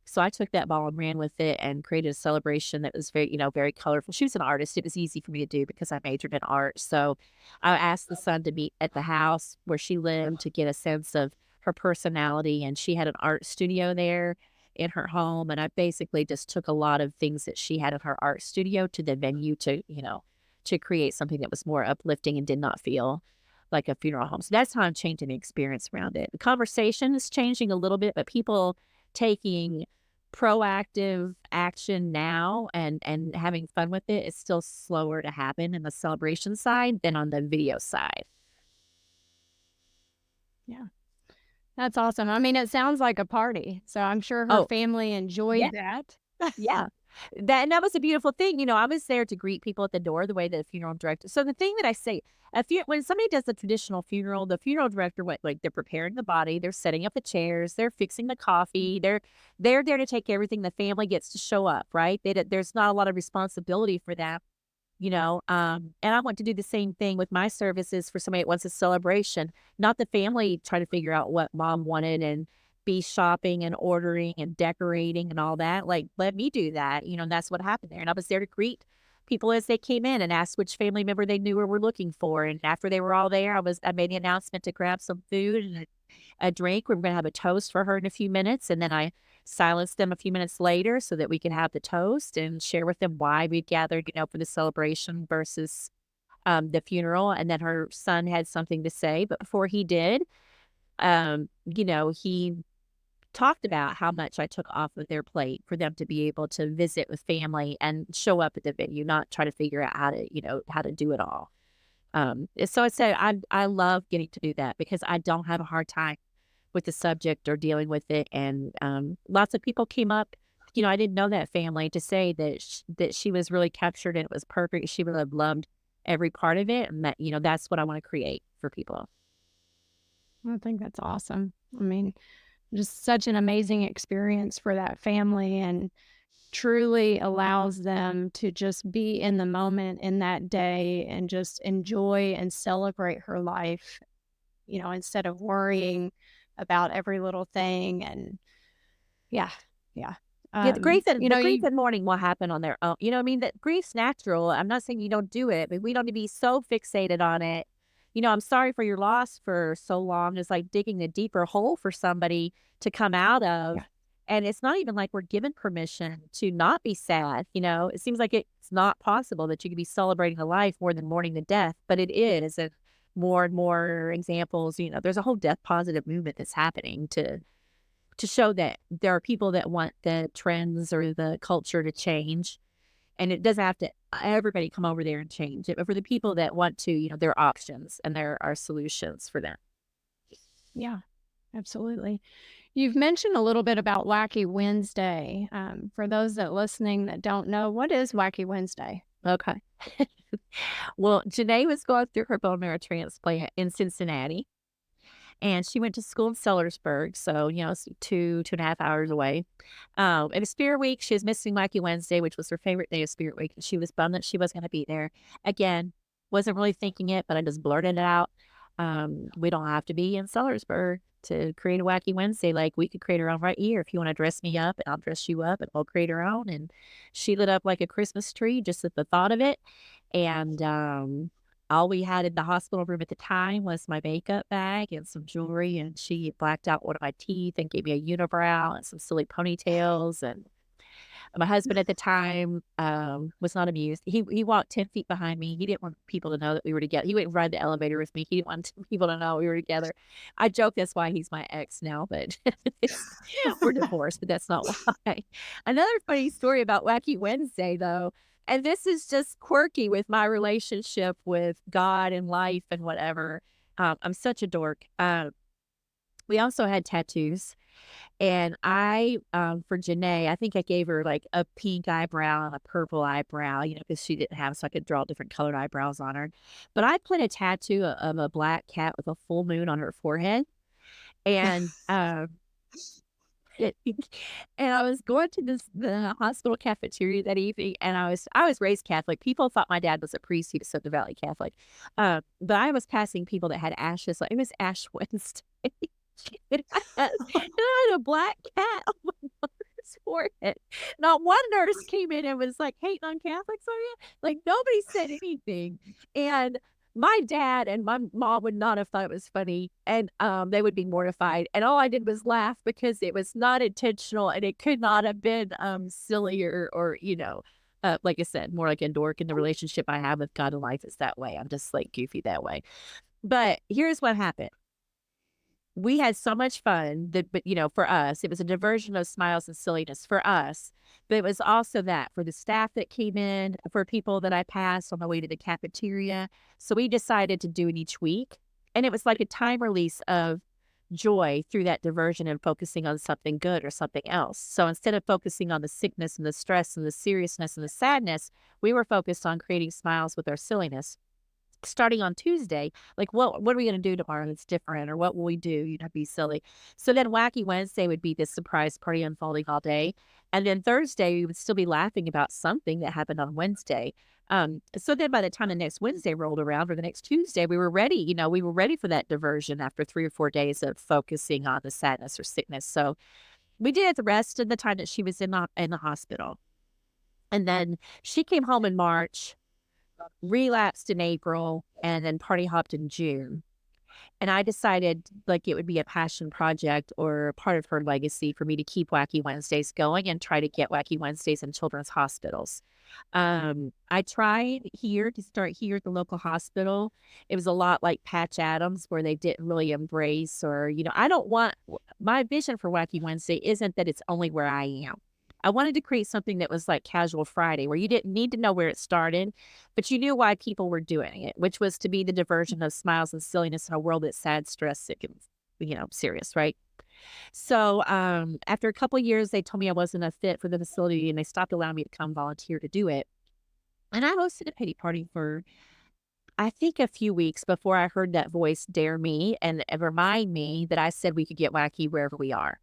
so I took that ball and ran with it and created a celebration that was very, very colorful. She was an artist. It was easy for me to do because I majored in art. So I asked the son to meet at the house where she lived to get a sense of her personality. And she had an art studio there in her home. And I basically just took a lot of things that she had in her art studio to the venue to create something that was more uplifting and did not feel like a funeral home. So that's how I'm changing the experience around it. The conversation is changing a little bit, but people taking proactive action now and having fun with it is still slower to happen in the celebration side than on the video side. Yeah. That's awesome. I mean, it sounds like a party, so I'm sure her Oh, family yeah. enjoyed that. Yeah. That was a beautiful thing. I was there to greet people at the door the way that the funeral director. So the thing that I say, when somebody does a traditional funeral, the funeral director went like they're preparing the body, they're setting up the chairs, they're fixing the coffee, they're there to take everything. The family gets to show up, right? There's not a lot of responsibility for that. And I want to do the same thing with my services for somebody that wants a celebration, not the family trying to figure out what mom wanted and be shopping and ordering and decorating and all that. Like, let me do that. And that's what happened there. And I was there to greet people as they came in and ask which family member they knew or were looking for. And after they were all there, I made the announcement to grab some food and a drink. We're going to have a toast for her in a few minutes. And then I silenced them a few minutes later so that we could have the toast and share with them why we gathered, for the celebration versus the funeral. And then her son had something to say. But before he did, he talked about how much I took off of their plate for them to be able to visit with family and show up at the venue, not try to figure out how to do it all. So I said I love getting to do that because I don't have a hard time with the subject or dealing with it. And lots of people came up. I didn't know that family to say that she was really captured and it was perfect. She would have loved every part of it, and that that's what I want to create for people. I think that's awesome. I mean, just such an amazing experience for that family and truly allows them to just be in the moment in that day and just enjoy and celebrate her life, instead of worrying about every little thing. And yeah, yeah. Yeah, the grief You, and mourning will happen on their own. You know what I mean? That grief's natural. I'm not saying you don't do it, but we don't need to be so fixated on it. I'm sorry for your loss for so long. It's like digging a deeper hole for somebody to come out of. yeah, And it's not even like we're given permission to not be sad. It seems like it's not possible that you could be celebrating a life more than mourning the death, but it is. And more and more examples, there's a whole death positive movement that's happening to show that there are people that want the trends or the culture to change. And it doesn't have to everybody come over there and change it. But for the people that want to, there are options and there are solutions for them. yeah, absolutely. You've mentioned a little bit about Wacky Wednesday. For those that listening that don't know, what is Wacky Wednesday? Okay. Well, Janae was going through her bone marrow transplant in Cincinnati. and she went to school in Sellersburg, so, it's 2.5 hours away. It was Spirit Week. She was missing Wacky Wednesday, which was her favorite day of Spirit Week, and she was bummed that she was gonna be there. Again, wasn't really thinking it, but I just blurted it out. We don't have to be in Sellersburg to create a Wacky Wednesday. Like, we could create our own right here. If you wanna dress me up, and I'll dress you up, and we'll create our own, and she lit up like a Christmas tree just at the thought of it, and, all we had in the hospital room at the time was my makeup bag and some jewelry, and she blacked out one of my teeth and gave me a unibrow and some silly ponytails, and my husband at the time, was not amused. He walked 10 feet behind me. He didn't want people to know that we were together. He wouldn't ride the elevator with me. He didn't want people to know we were together. I joke that's why he's my ex now, but it's we're divorced, but that's not why. Another funny story about Wacky Wednesday, though, and this is just quirky with my relationship with God and life and whatever. I'm such a dork. We also had tattoos. And for Janae, I think I gave her like a pink eyebrow and a purple eyebrow, because she didn't have, so I could draw different colored eyebrows on her. But I put a tattoo of a black cat with a full moon on her forehead. And, it, and I was going to the hospital cafeteria that evening, and I was raised Catholic. People thought my dad was a priest. He was so devoutly Catholic. But I was passing people that had ashes. Like, it was Ash Wednesday. And I had a black cat on my mother's forehead. Not one nurse came in and was like, hating on Catholics, are you? Like, nobody said anything. And my dad and my mom would not have thought it was funny, and they would be mortified. And all I did was laugh because it was not intentional, and it could not have been silly or like I said, more like a dork. In the relationship I have with God and life is that way. I'm just like goofy that way. But here's what happened. We had so much fun for us, it was a diversion of smiles and silliness for us, but it was also that for the staff that came in, for people that I passed on my way to the cafeteria. So we decided to do it each week, and it was like a time release of joy through that diversion and focusing on something good or something else. So instead of focusing on the sickness and the stress and the seriousness and the sadness, we were focused on creating smiles with our silliness. Starting on Tuesday, like, what are we gonna do tomorrow that's different, or what will we do? Be silly. So then Wacky Wednesday would be this surprise party unfolding all day, and then Thursday, we would still be laughing about something that happened on Wednesday. So then by the time the next Wednesday rolled around or the next Tuesday, we were ready, we were ready for that diversion after 3 or 4 days of focusing on the sadness or sickness. So we did it the rest of the time that she was in the hospital. And then she came home in March, relapsed in April, and then party hopped in June. And I decided like it would be a passion project or part of her legacy for me to keep Wacky Wednesdays going and try to get Wacky Wednesdays in children's hospitals. I tried here to start here at the local hospital. It was a lot like Patch Adams, where they didn't really embrace, or, I don't want my vision for Wacky Wednesday isn't that it's only where I am. I wanted to create something that was like Casual Friday, where you didn't need to know where it started, but you knew why people were doing it, which was to be the diversion of smiles and silliness in a world that's sad, stressed, sick, and serious, right? So after a couple years, they told me I wasn't a fit for the facility, and they stopped allowing me to come volunteer to do it. And I hosted a pity party for, I think, a few weeks before I heard that voice dare me and remind me that I said we could get wacky wherever we are.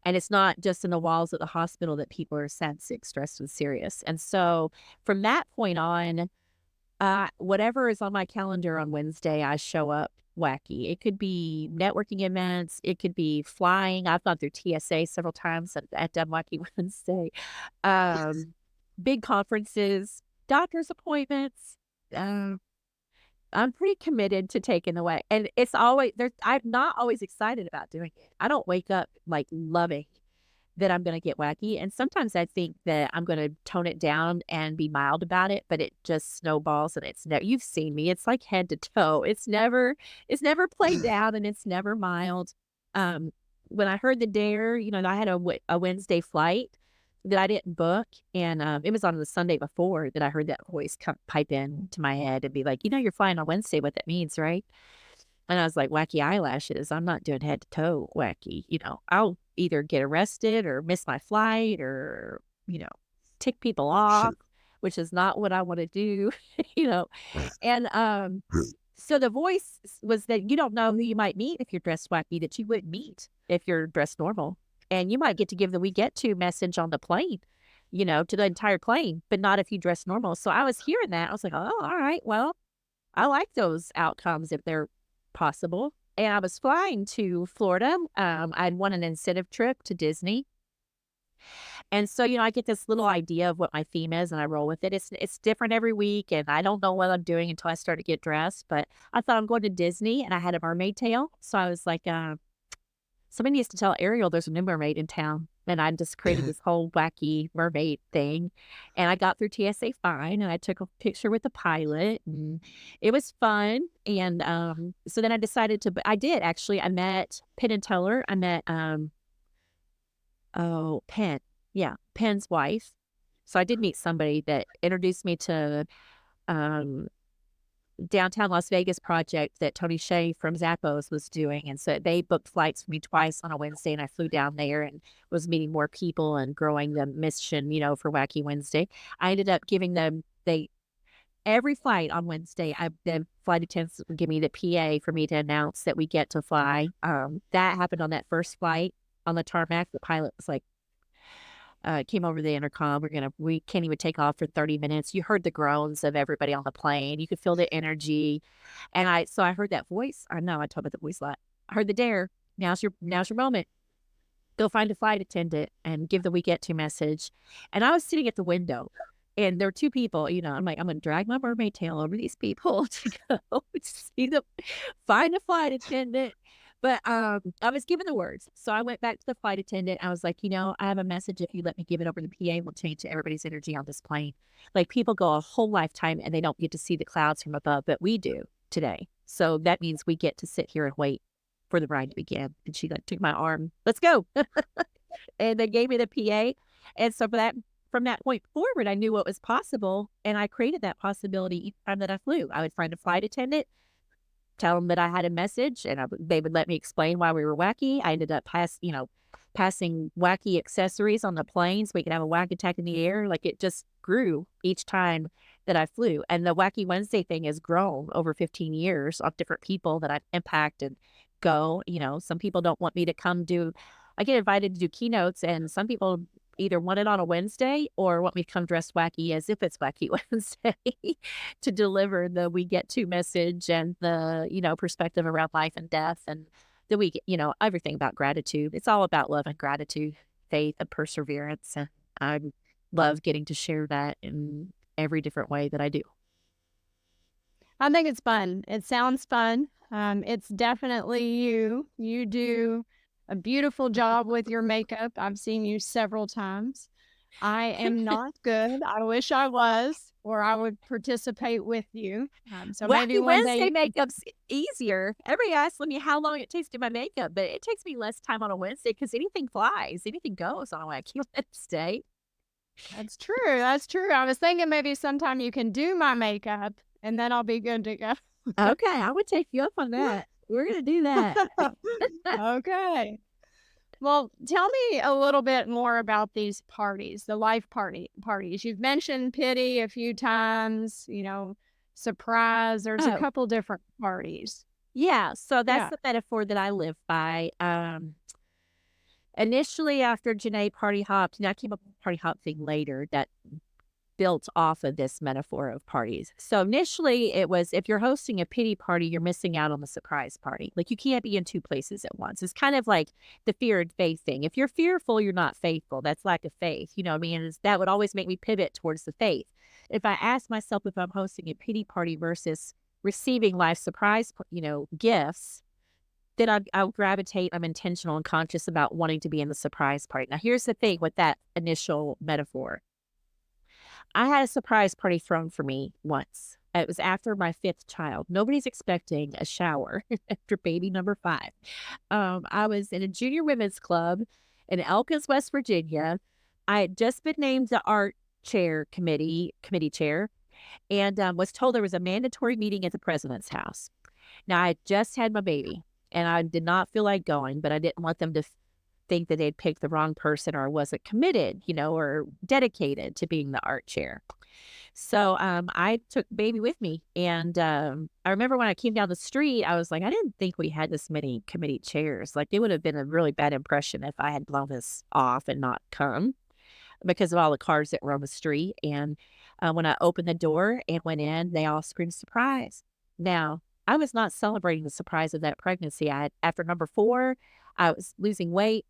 And it's not just in the walls of the hospital that people are sad, sick, stressed, and serious. And so from that point on, whatever is on my calendar on Wednesday, I show up wacky. It could be networking events. It could be flying. I've gone through TSA several times at Dumb Wacky Wednesday. Um, Big conferences, doctor's appointments. Um, I'm pretty committed to taking away, and it's always there's. I'm not always excited about doing it. I don't wake up like loving that I'm gonna get wacky, and sometimes I think that I'm gonna tone it down and be mild about it, but it just snowballs, and it's never. You've seen me, it's like head to toe. It's never played down, and it's never mild. Um, when I heard the dare, I had a Wednesday flight that I didn't book, and, it was on the Sunday before that I heard that voice come pipe in to my head and be like, You're flying on Wednesday, what that means, right?" And I was like, "Wacky eyelashes, I'm not doing head to toe wacky, I'll either get arrested or miss my flight or, you know, tick people off, which is not what I wanna do," you know? And, So the voice was that you don't know who you might meet if you're dressed wacky that you wouldn't meet if you're dressed normal. And you might get to give the "we get to" message on the plane, to the entire plane, but not if you dress normal. So I was hearing that. I was like, "Oh, all right. Well, I like those outcomes if they're possible." And I was flying to Florida. I'd won an incentive trip to Disney. And so, I get this little idea of what my theme is and I roll with it. It's different every week and I don't know what I'm doing until I start to get dressed. But I thought I'm going to Disney and I had a mermaid tail. So I was like, somebody needs to tell Ariel there's a new mermaid in town. And I just created this whole wacky mermaid thing. And I got through TSA fine and I took a picture with the pilot and it was fun. And so then I decided I did actually. I met Penn and Teller. I met Oh, Penn. Yeah, Penn's wife. So I did meet somebody that introduced me to, um, downtown Las Vegas project that Tony Hsieh from Zappos was doing, and so they booked flights for me twice on a Wednesday, and I flew down there and was meeting more people and growing the mission, for Wacky Wednesday. I ended up giving them they every flight on Wednesday, the flight attendants would give me the PA for me to announce that we get to fly. That happened on that first flight on the tarmac. The pilot was like, came over the intercom. We can't even take off for 30 minutes. You heard the groans of everybody on the plane. You could feel the energy. And so I heard that voice. I know I talked about the voice a lot. I heard the dare. Now's your moment. Go find a flight attendant and give the "we get to" message. And I was sitting at the window and there were two people, I'm like, I'm gonna drag my mermaid tail over these people to go see them find a flight attendant. But I was given the words. So I went back to the flight attendant. I was like, I have a message. If you let me give it over to the PA, will change everybody's energy on this plane. Like people go a whole lifetime and they don't get to see the clouds from above, but we do today. So that means we get to sit here and wait for the ride to begin. And she like took my arm, let's go. And they gave me the PA. And so from that point forward, I knew what was possible. And I created that possibility each time that I flew. I would find a flight attendant, tell them that I had a message, and they would let me explain why we were wacky. I ended up passing wacky accessories on the planes. We could have a whack attack in the air. Like it just grew each time that I flew. And the Wacky Wednesday thing has grown over 15 years of different people that I've impacted go. Some people don't want me to come I get invited to do keynotes, and some people either want it on a Wednesday or want me to come dressed wacky as if it's Wacky Wednesday to deliver the "we get to" message and the, perspective around life and death and everything about gratitude. It's all about love and gratitude, faith and perseverance. And I love getting to share that in every different way that I do. I think it's fun. It sounds fun. It's definitely you. You do a beautiful job with your makeup. I've seen you several times. I am not good. I wish I was, or I would participate with you. So maybe Wacky one Wednesday day. makeup's easier. Everybody asks me how long it takes to do my makeup, but it takes me less time on a Wednesday because anything flies, anything goes on a Wacky Wednesday. That's true. That's true. I was thinking maybe sometime you can do my makeup, and then I'll be good to go. Okay, I would take you up on that. We're gonna do that. Okay. Well, tell me a little bit more about these parties, the life parties. You've mentioned pity a few times, surprise. There's a Oh, couple different parties. yeah. So that's Yeah. the metaphor that I live by. Initially, after Janae party hopped, and I came up with the party hop thing later that built off of this metaphor of parties. So initially, it was if you're hosting a pity party, you're missing out on the surprise party. Like you can't be in two places at once. It's kind of like the fear and faith thing. If you're fearful, you're not faithful. That's lack of faith. You know what I mean? That would always make me pivot towards the faith. If I ask myself if I'm hosting a pity party versus receiving life surprise, gifts, then I'll gravitate. I'm intentional and conscious about wanting to be in the surprise party. Now, here's the thing with that initial metaphor. I had a surprise party thrown for me once. It was after my fifth child. Nobody's expecting a shower after baby number five. I was in a junior women's club in Elkins, West Virginia. I had just been named the art chair committee chair, and was told there was a mandatory meeting at the president's house. Now I had just had my baby, and I did not feel like going, but I didn't want them to think that they'd picked the wrong person or wasn't committed, or dedicated to being the art chair. So, I took baby with me, and, I remember when I came down the street, I was like, "I didn't think we had this many committee chairs." Like, it would have been a really bad impression if I had blown this off and not come because of all the cars that were on the street, and, when I opened the door and went in, they all screamed, "Surprise." Now, I was not celebrating the surprise of that pregnancy. After number 4, I was losing weight.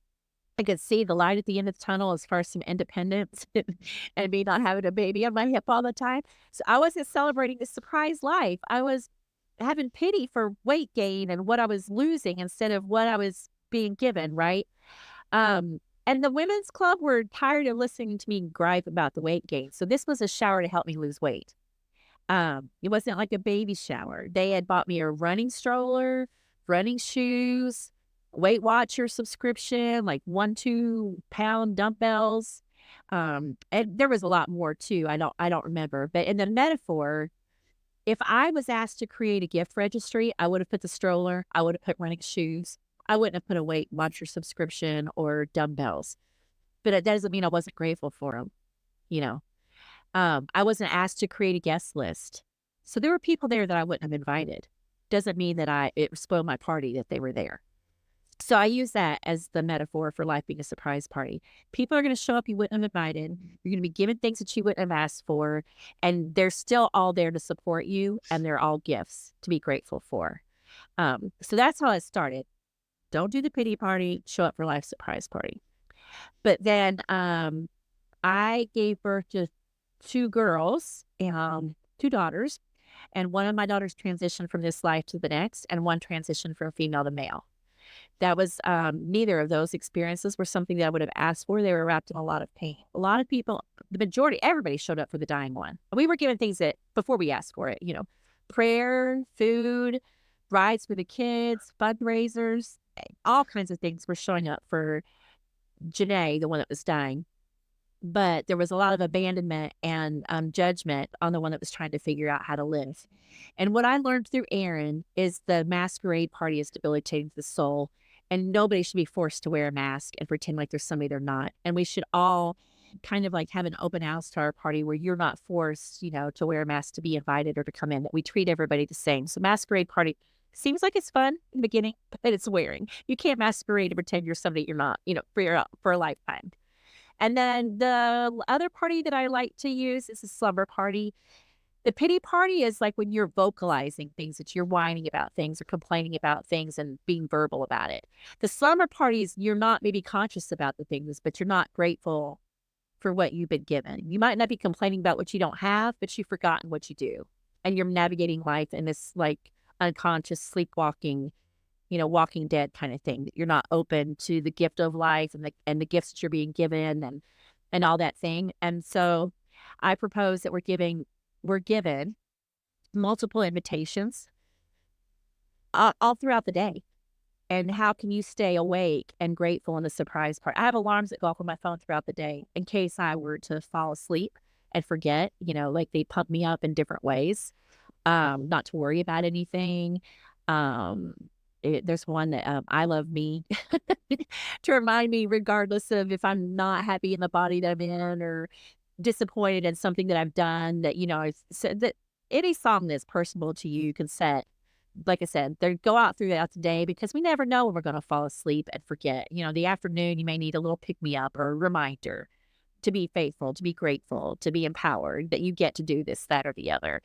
I could see the light at the end of the tunnel as far as some independence and me not having a baby on my hip all the time. So I wasn't celebrating the surprise life. I was having pity for weight gain and what I was losing instead of what I was being given, right? And the women's club were tired of listening to me gripe about the weight gain. So this was a shower to help me lose weight. It wasn't like a baby shower. They had bought me a running stroller, running shoes, Weight Watcher subscription, like 1, 2 pound dumbbells. And there was a lot more too. I don't remember. But in the metaphor, if I was asked to create a gift registry, I would have put the stroller, I would have put running shoes. I wouldn't have put a Weight Watcher subscription or dumbbells. But it doesn't mean I wasn't grateful for them, you know. I wasn't asked to create a guest list. So there were people there that I wouldn't have invited. Doesn't mean that it spoiled my party that they were there. So I use that as the metaphor for life being a surprise party. People are going to show up you wouldn't have invited. You're going to be given things that you wouldn't have asked for. And they're still all there to support you. And they're all gifts to be grateful for. So that's how it started. Don't do the pity party, show up for life surprise party. But then I gave birth to 2 girls, 2 daughters, and one of my daughters transitioned from this life to the next, and one transitioned from female to male. That was, neither of those experiences were something that I would have asked for. They were wrapped in a lot of pain. A lot of people, the majority, everybody showed up for the dying one. We were given things that before we asked for it, prayer, food, rides for the kids, fundraisers, all kinds of things were showing up for Janae, the one that was dying. But there was a lot of abandonment and, judgment on the one that was trying to figure out how to live. And what I learned through Aaron is the masquerade party is debilitating to the soul, and nobody should be forced to wear a mask and pretend like there's somebody they're not. And we should all kind of like have an open house to our party where you're not forced, to wear a mask to be invited or to come in, that we treat everybody the same. So masquerade party seems like it's fun in the beginning, but it's wearing. You can't masquerade and pretend you're somebody you're not, for a lifetime. And then the other party that I like to use is a slumber party. The pity party is like when you're vocalizing things, that you're whining about things or complaining about things and being verbal about it. The slumber party is you're not maybe conscious about the things, but you're not grateful for what you've been given. You might not be complaining about what you don't have, but you've forgotten what you do. And you're navigating life in this like unconscious sleepwalking, Walking Dead kind of thing. That you're not open to the gift of life and the gifts that you're being given and all that thing. And so I propose that we're given multiple invitations all throughout the day. And how can you stay awake and grateful in the surprise part? I have alarms that go off on my phone throughout the day in case I were to fall asleep and forget, like they pump me up in different ways, not to worry about anything. Um, there's one that I love me to remind me, regardless of if I'm not happy in the body that I'm in or disappointed in something that I've done, that, I said that any song that's personable to you can set, like I said, they go out throughout the day because we never know when we're going to fall asleep and forget. The afternoon, you may need a little pick me up or a reminder to be faithful, to be grateful, to be empowered, that you get to do this, that, or the other.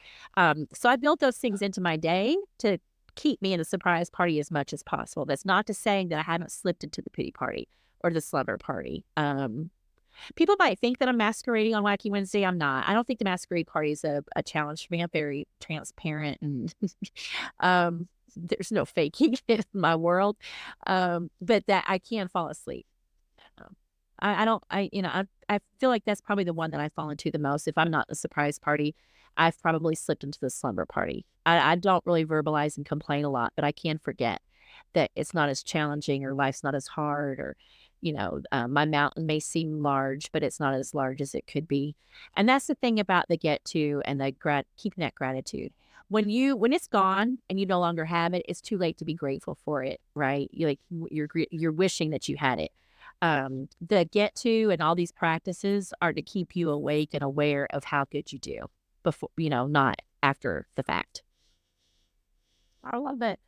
So I built those things into my day to keep me in the surprise party as much as possible. That's not to saying that I haven't slipped into the pity party or the slumber party. People might think that I'm masquerading on Wacky Wednesday. I'm not. I don't think the masquerade party is a challenge for me. I'm very transparent and there's no faking in my world. But that I can fall asleep. Um, I don't, I feel like that's probably the one that I fall into the most. If I'm not the surprise party, I've probably slipped into the slumber party. I don't really verbalize and complain a lot, but I can forget that it's not as challenging or life's not as hard or, my mountain may seem large, but it's not as large as it could be. And that's the thing about the get to and the keeping that gratitude. When it's gone and you no longer have it, it's too late to be grateful for it, right? You're wishing that you had it. The get to and all these practices are to keep you awake and aware of how good you do. before, not after the fact. I love it.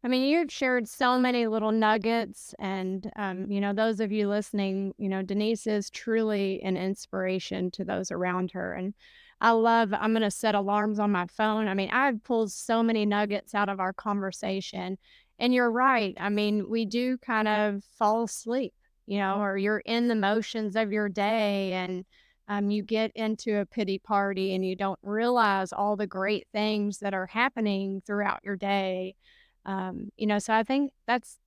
I mean, you've shared so many little nuggets, and those of you listening, Denise is truly an inspiration to those around her. And I'm going to set alarms on my phone. I mean, I've pulled so many nuggets out of our conversation. And you're right. I mean, we do kind of fall asleep, or you're in the motions of your day, and you get into a pity party and you don't realize all the great things that are happening throughout your day. So I think that's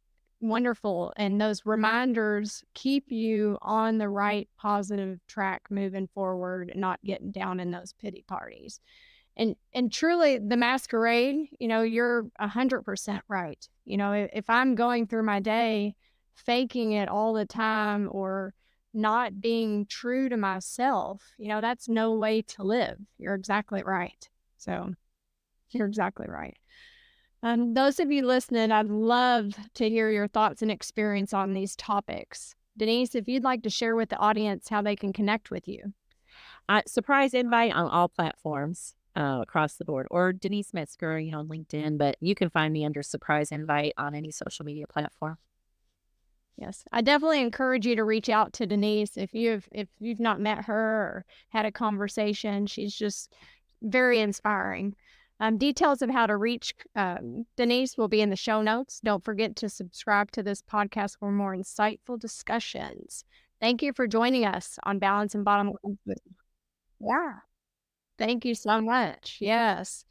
wonderful. And those reminders keep you on the right positive track moving forward and not getting down in those pity parties. And truly the masquerade, you're 100% right. If I'm going through my day faking it all the time or not being true to myself, that's no way to live. You're exactly right. So you're exactly right. Those of you listening, I'd love to hear your thoughts and experience on these topics. Denise, if you'd like to share with the audience how they can connect with you. Surprise invite on all platforms across the board, or Denise Metzger, on LinkedIn, but you can find me under surprise invite on any social media platform. Yes, I definitely encourage you to reach out to Denise if you've not met her or had a conversation. She's just very inspiring. Details of how to reach Denise will be in the show notes. Don't forget to subscribe to this podcast for more insightful discussions. Thank you for joining us on Balance and Bottom. Yeah. Thank you so much. Yes.